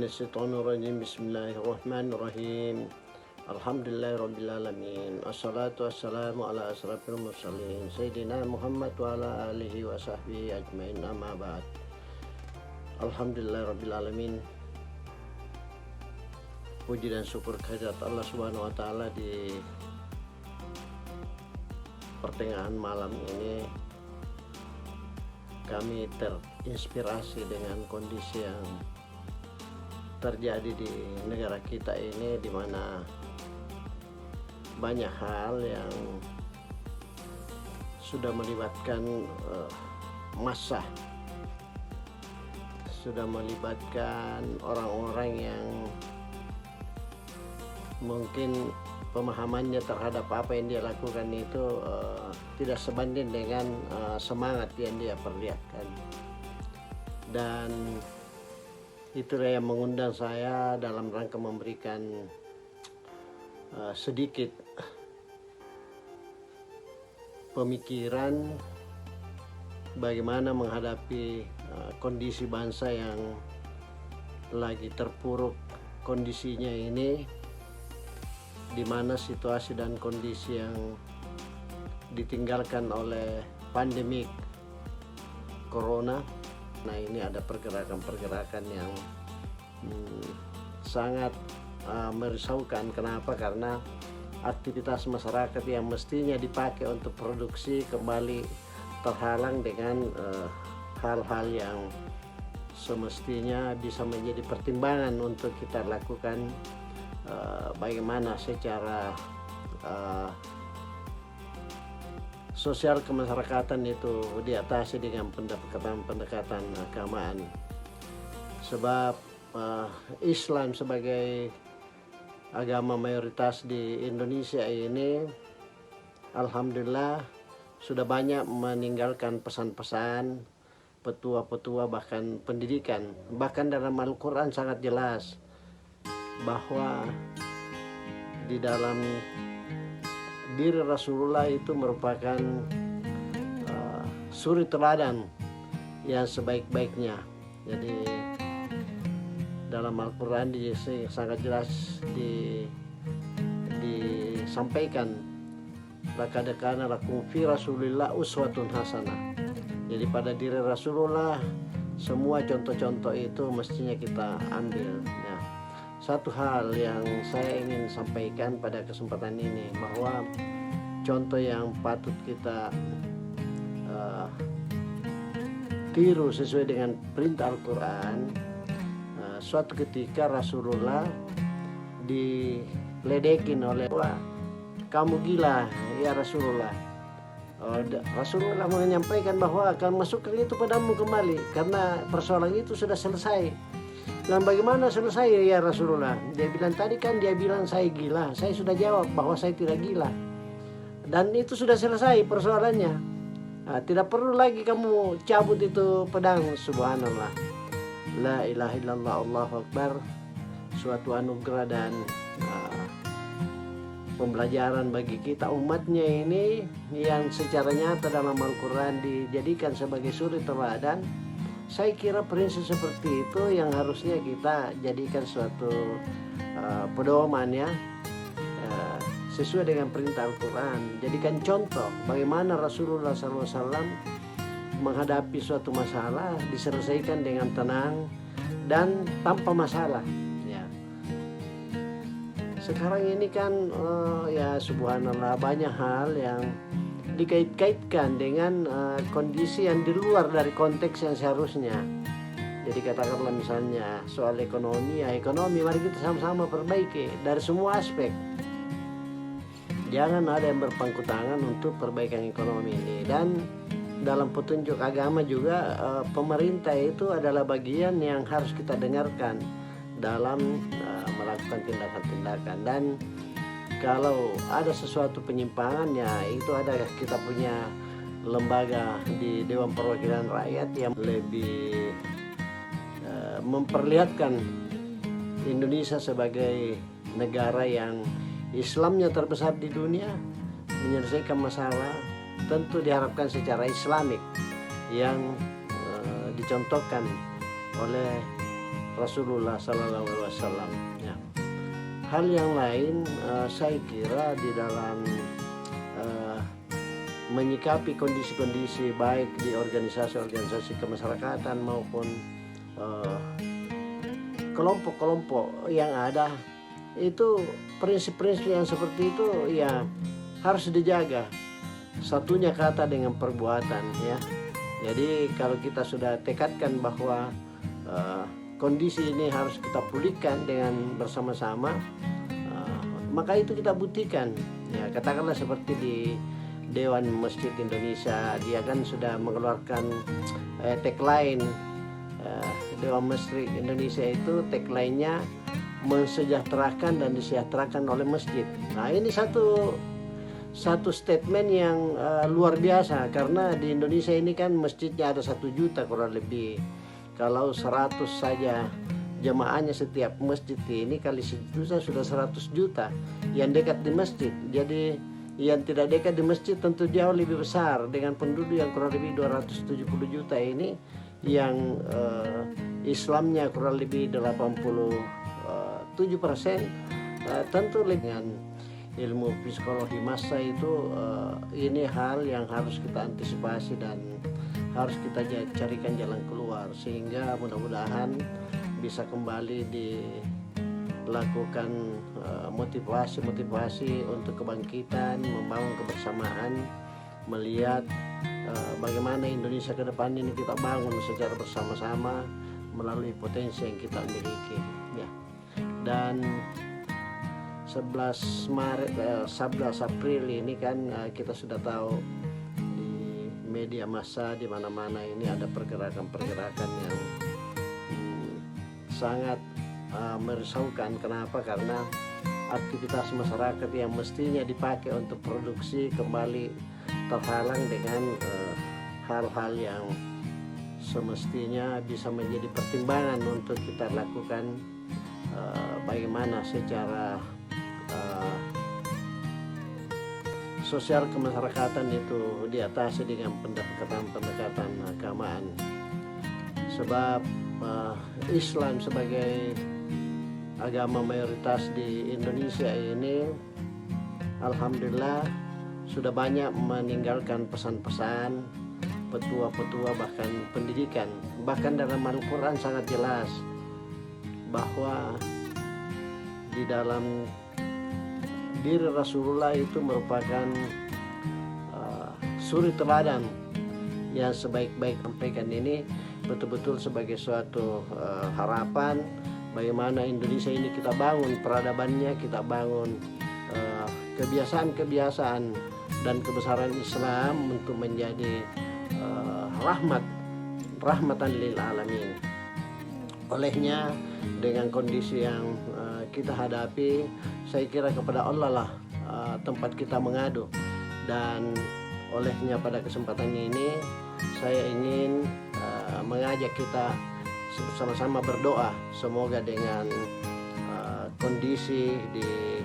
minasyaitonirrajim. Bismillahirrahmanirrahim. Alhamdulillahirabbil Assalatu wassalamu ala asrafil mursalin Sayyidina Muhammad wa ala alihi wa sahbihi ajmain, amma ba'd. Alhamdulillahirabbil Puji dan syukur kehadirat Allah Subhanahu wa taala di pertengahan malam ini kami terinspirasi dengan kondisi yang terjadi di negara kita ini, di mana banyak hal yang sudah melibatkan massa, sudah melibatkan orang-orang yang mungkin pemahamannya terhadap apa yang dia lakukan itu tidak sebanding dengan semangat yang dia perlihatkan. Dan itulah yang mengundang saya dalam rangka memberikan sedikit pemikiran bagaimana menghadapi kondisi bangsa yang lagi terpuruk kondisinya ini, di mana situasi dan kondisi yang ditinggalkan oleh pandemik corona. Nah, ini ada pergerakan-pergerakan yang sangat merisaukan. Kenapa? Karena aktivitas masyarakat yang mestinya dipakai untuk produksi kembali terhalang dengan hal-hal yang semestinya bisa menjadi pertimbangan untuk kita lakukan bagaimana secara sosial kemasyarakatan itu diatasi dengan pendekatan keagamaan. Sebab Islam sebagai agama mayoritas di Indonesia ini, alhamdulillah sudah banyak meninggalkan pesan-pesan, petua-petua, bahkan pendidikan. Bahkan dalam Al-Quran sangat jelas bahwa di dalam diri Rasulullah itu merupakan suri teladan yang sebaik-baiknya. Jadi dalam Al-Quran sangat jelas disampaikan, laqad kana lakum fi Rasulillah uswatun hasanah. Jadi pada diri Rasulullah semua contoh-contoh itu mestinya kita ambil. Nah, satu hal yang saya ingin sampaikan pada kesempatan ini, bahwa contoh yang patut kita tiru sesuai dengan perintah Al-Quran. Suatu ketika Rasulullah diledekin oleh Allah, kamu gila ya Rasulullah. Rasulullah menyampaikan bahwa akan masukkan itu padamu kembali karena persoalan itu sudah selesai. Dan bagaimana selesai ya Rasulullah? Dia bilang, tadi kan dia bilang saya gila. Saya sudah jawab bahwa saya tidak gila. Dan itu sudah selesai persoalannya. Nah, tidak perlu lagi kamu cabut itu pedang. Subhanallah. La ilaha illallah, Allahu Akbar. Suatu anugerah dan pembelajaran bagi kita umatnya ini, yang secara nyata dalam Al-Quran dijadikan sebagai suri teladan. Saya kira prinsip seperti itu yang harusnya kita jadikan suatu pedoman ya, sesuai dengan perintah Al-Quran. Jadikan contoh bagaimana Rasulullah SAW menghadapi suatu masalah diselesaikan dengan tenang dan tanpa masalah. Ya. Sekarang ini kan ya subhanallah, banyak hal yang dikait-kaitkan dengan kondisi yang di luar dari konteks yang seharusnya. Jadi katakanlah misalnya soal ekonomi, ya ekonomi mari kita sama-sama perbaiki dari semua aspek. Jangan ada yang berpangku tangan untuk perbaikan ekonomi ini. Dan dalam petunjuk agama juga pemerintah itu adalah bagian yang harus kita dengarkan dalam melakukan tindakan-tindakan. Dan kalau ada sesuatu penyimpangan, ya itu ada, kita punya lembaga di Dewan Perwakilan Rakyat yang lebih memperlihatkan Indonesia sebagai negara yang Islamnya terbesar di dunia, menyelesaikan masalah tentu diharapkan secara Islamik yang dicontohkan oleh Rasulullah Sallallahu Alaihi Wasallam. Ya. Hal yang lain saya kira di dalam menyikapi kondisi-kondisi baik di organisasi-organisasi kemasyarakatan maupun kelompok-kelompok yang ada, itu prinsip-prinsip yang seperti itu ya harus dijaga. Satunya kata dengan perbuatan ya. Jadi kalau kita sudah tekadkan bahwa kondisi ini harus kita pulihkan dengan bersama-sama, maka itu kita buktikan. Ya, katakanlah seperti di Dewan Masjid Indonesia, dia kan sudah mengeluarkan tagline. Dewan Masjid Indonesia itu tagline-nya mensejahterakan dan disejahterakan oleh masjid. Nah, ini satu statement yang luar biasa, karena di Indonesia ini kan masjidnya ada 1 juta kurang lebih. Kalau 100 saja jamaahnya setiap masjid ini kali 1 juta sudah 100 juta yang dekat di masjid. Jadi yang tidak dekat di masjid tentu jauh lebih besar, dengan penduduk yang kurang lebih 270 juta ini, yang Islamnya kurang lebih 87%. Tentu dengan ilmu psikologi massa itu ini hal yang harus kita antisipasi dan harus kita carikan jalan keluar, sehingga mudah-mudahan bisa kembali dilakukan motivasi untuk kebangkitan, membangun kebersamaan, melihat bagaimana Indonesia ke depan ini kita bangun secara bersama-sama melalui potensi yang kita miliki ya. Dan 11 April ini kan kita sudah tahu di media massa di mana-mana ini ada pergerakan-pergerakan yang sangat merisaukan. Kenapa? Karena aktivitas masyarakat yang mestinya dipakai untuk produksi kembali terhalang dengan hal-hal yang semestinya bisa menjadi pertimbangan untuk kita lakukan bagaimana secara sosial kemasyarakatan itu diatasi dengan pendekatan keagamaan. Sebab Islam sebagai agama mayoritas di Indonesia ini alhamdulillah sudah banyak meninggalkan pesan-pesan, petua-petua, bahkan pendidikan. Bahkan dalam Al-Quran sangat jelas bahwa di dalam diri Rasulullah itu merupakan suri teladan yang sebaik-baik. Sampaikan ini betul-betul sebagai suatu harapan bagaimana Indonesia ini kita bangun peradabannya, kita bangun kebiasaan-kebiasaan dan kebesaran Islam untuk menjadi rahmatan lil alamin. Olehnya dengan kondisi yang kita hadapi, saya kira kepada Allah lah tempat kita mengadu. Dan olehnya pada kesempatan ini saya ingin mengajak kita bersama-sama berdoa, semoga dengan kondisi di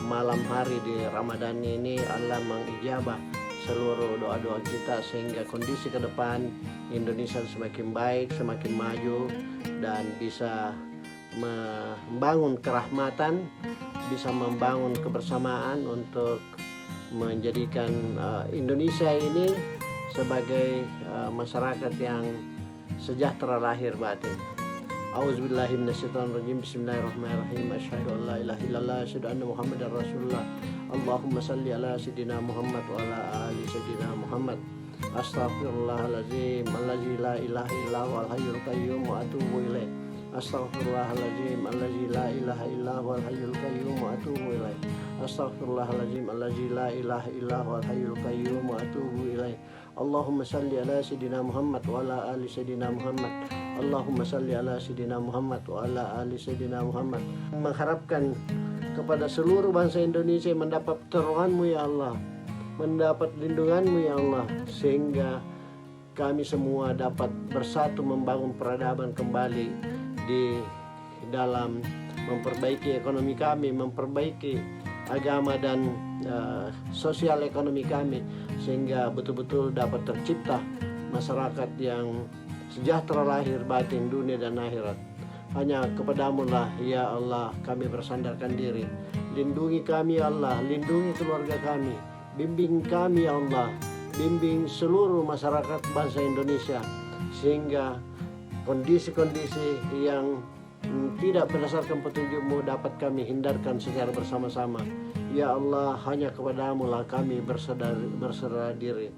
malam hari di Ramadan ini Allah mengijabah seluruh doa-doa kita, sehingga kondisi ke depan Indonesia semakin baik, semakin maju, dan bisa membangun kerahmatan, bisa membangun kebersamaan untuk menjadikan Indonesia ini sebagai masyarakat yang sejahtera lahir batin. A'udzubillahi minasyaitonirrajim. Bismillahirrahmanirrahim. Asyhadu an la ilaha illallah, asyhadu anna Muhammadar Rasulullah. Allahumma salli ala sayyidina Muhammad wa ala ali sayyidina Muhammad. Astaghfirullahaladzim allazi la ilaha illa huwal hayyul qayyum wa atubu ilaih. Astaghfirullahaladzim allazi la ilaha illa huwal hayyul qayyum wa atubu ilaih. Astaghfirullahaladzim allazi la ilaha illa huwal hayyul qayyum wa atubu ilaih. Allahumma salli ala sayyidina Muhammad wa ala ali sayyidina Muhammad. Allahumma salli ala sayyidina Muhammad wa ala ali sayyidina Muhammad. Mengharapkan kepada seluruh bangsa Indonesia mendapat pertolongan-Mu ya Allah, mendapat lindungan-Mu ya Allah, sehingga kami semua dapat bersatu membangun peradaban kembali di dalam memperbaiki ekonomi kami, memperbaiki agama dan sosial ekonomi kami, sehingga betul-betul dapat tercipta masyarakat yang sejahtera lahir batin, dunia dan akhirat. Hanya kepadamu lah ya Allah kami bersandarkan diri. Lindungi kami ya Allah, lindungi keluarga kami, bimbing kami ya Allah, bimbing seluruh masyarakat bangsa Indonesia, sehingga kondisi-kondisi yang tidak berdasarkan petunjuk-Mu dapat kami hindarkan secara bersama-sama. Ya Allah, hanya kepadamu lah kami berserah diri.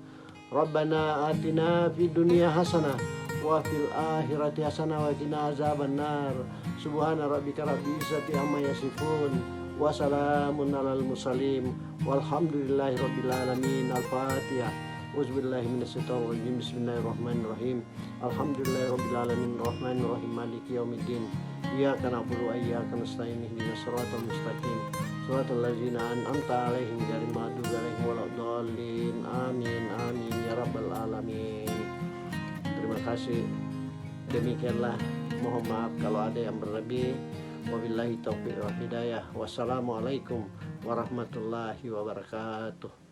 Rabbana atina fid dunya hasanah wa fil akhirati hasanah wa qina azabannar. Subhana rabbika rabbil izzati amma yasifun wa salamun alal mursalin walhamdulillahi rabbil alamin. Al-Fatihah. Auzubillahi minasyaitonir rajim. Bismillahirrahmanirrahim. Alhamdulillahi rabbil alamin arrahmanir rahim maliki yaumiddin. Iyyaka na'budu wa iyyaka nasta'in ihdinas siratal mustaqim siratal ladzina an'amta 'alaihim ghairil maghdubi 'alaihim waladdallin. Amin amin ya rabbal alamin. Terima kasih. Demikianlah, mohon maaf kalau ada yang berlebih. Wabillahi taufiq wal hidayah. Wassalamualaikum warahmatullahi wabarakatuh.